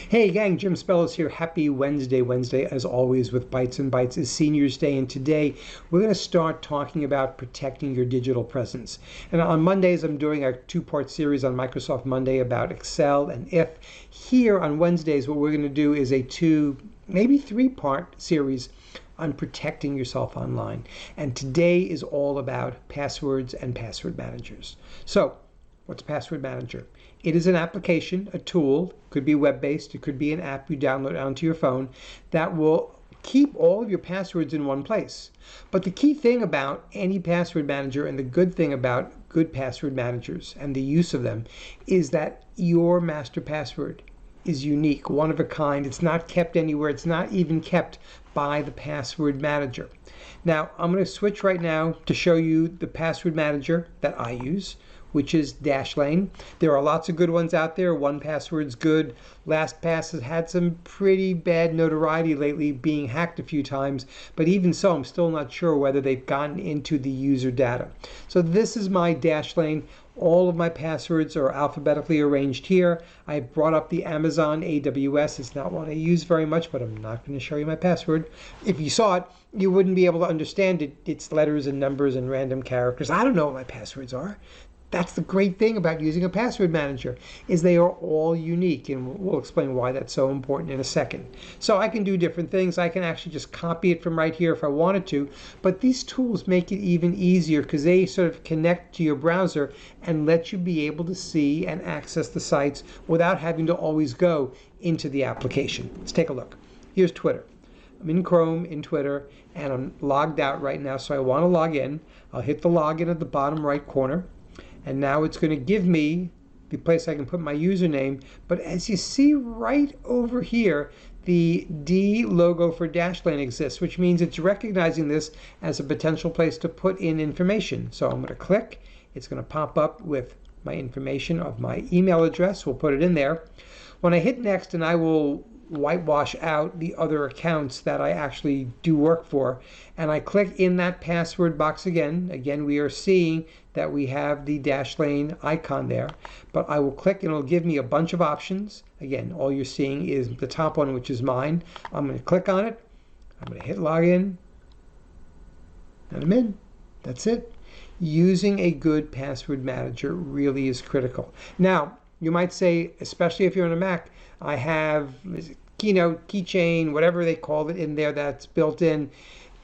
Hey gang, Jim Spellos here. Happy Wednesday as always with Bytes, and Bytes is Seniors Day, and today we're going to start talking about protecting your digital presence. And on Mondays I'm doing a two-part series on Microsoft Monday about Excel and If. Here on Wednesdays what we're going to do is a maybe three-part series on protecting yourself online. And today is all about passwords and password managers. So, what's Password Manager? It is an application, a tool, could be web-based, it could be an app you download onto your phone that will keep all of your passwords in one place. But the key thing about any password manager, and the good thing about good password managers and the use of them, is that your master password is unique, one of a kind. It's not kept anywhere. It's not even kept by the password manager. Now, I'm going to switch right now to show you the password manager that I use, which is Dashlane. There are lots of good ones out there. 1Password's good. LastPass has had some pretty bad notoriety lately, being hacked a few times, but even so, I'm still not sure whether they've gotten into the user data. So this is my Dashlane. All of my passwords are alphabetically arranged here. I brought up the Amazon AWS. It's not one I use very much, but I'm not going to show you my password. If you saw it, you wouldn't be able to understand it. It's letters and numbers and random characters. I don't know what my passwords are. That's the great thing about using a password manager, is they are all unique, and we'll explain why that's so important in a second. So I can do different things. I can actually just copy it from right here if I wanted to, but these tools make it even easier because they sort of connect to your browser and let you be able to see and access the sites without having to always go into the application. Let's take a look. Here's Twitter. I'm in Chrome, in Twitter, and I'm logged out right now, so I want to log in. I'll hit the login at the bottom right corner. And now it's going to give me the place I can put my username. But as you see right over here, the D logo for Dashlane exists, which means it's recognizing this as a potential place to put in information. So I'm going to click. It's going to pop up with my information of my email address. We'll put it in there. When I hit next, and I will whitewash out the other accounts that I actually do work for, and I click in that password box again, we are seeing that we have the Dashlane icon there, but I will click and it'll give me a bunch of options. Again, all you're seeing is the top one, which is mine. I'm going to click on it. I'm going to hit login, and I'm in. That's it. Using a good password manager really is critical. Now, you might say, especially if you're on a Mac, I have Keynote, Keychain, whatever they call it in there that's built in.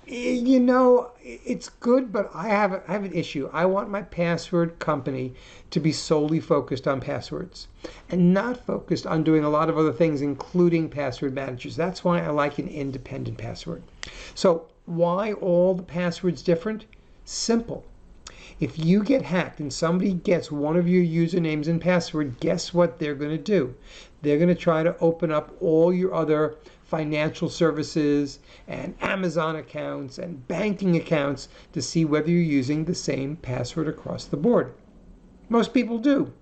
You know, it's good, but I have an issue. I want my password company to be solely focused on passwords and not focused on doing a lot of other things, including password managers. That's why I like an independent password. So why all the passwords different? Simple. If you get hacked and somebody gets one of your usernames and password, guess what they're going to do? They're going to try to open up all your other financial services and Amazon accounts and banking accounts to see whether you're using the same password across the board. Most people do.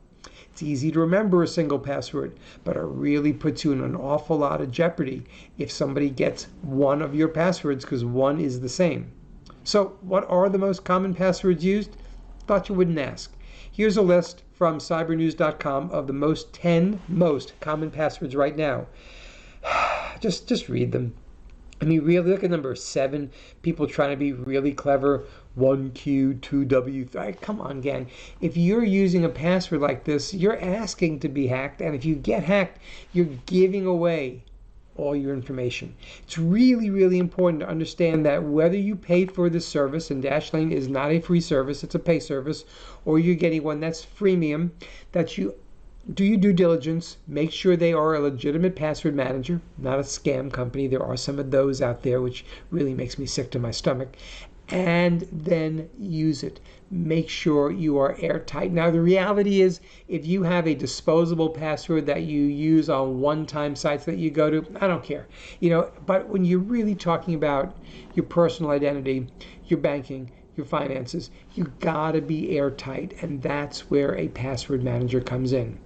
It's easy to remember a single password, but it really puts you in an awful lot of jeopardy if somebody gets one of your passwords, because one is the same. So what are the most common passwords used? Thought you wouldn't ask. Here's a list from cybernews.com of the 10 most common passwords right now. Just read them. I mean, really, look at number 7. People trying to be really clever. 1Q, 2W. Come on, gang. If you're using a password like this, you're asking to be hacked. And if you get hacked, you're giving away all your information. It's really, really important to understand that whether you pay for this service, and Dashlane is not a free service, it's a pay service, or you're getting one that's freemium, that you do your due diligence, make sure they are a legitimate password manager, not a scam company. There are some of those out there, which really makes me sick to my stomach. And then use it. Make sure you are airtight. Now, the reality is, if you have a disposable password that you use on one-time sites that you go to, I don't care. But when you're really talking about your personal identity, your banking, your finances, you gotta be airtight, and that's where a password manager comes in.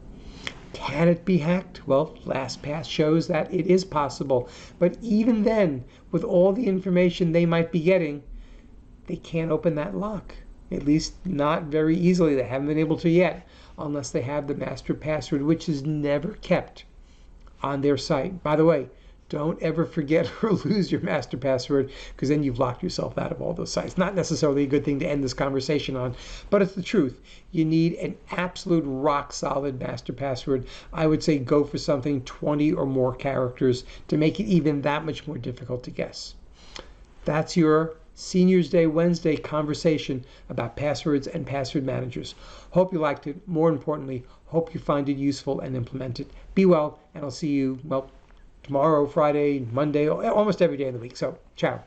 Can it be hacked? Well, LastPass shows that it is possible. But even then, with all the information they might be getting, they can't open that lock. At least not very easily. They haven't been able to yet, unless they have the master password, which is never kept on their site. By the way, don't ever forget or lose your master password, because then you've locked yourself out of all those sites. Not necessarily a good thing to end this conversation on, but it's the truth. You need an absolute rock solid master password. I would say go for something 20 or more characters to make it even that much more difficult to guess. That's your Seniors Day Wednesday conversation about passwords and password managers. Hope you liked it. More importantly, hope you find it useful and implement it. Be well, and I'll see you, well, tomorrow, Friday, Monday, almost every day of the week. So, ciao.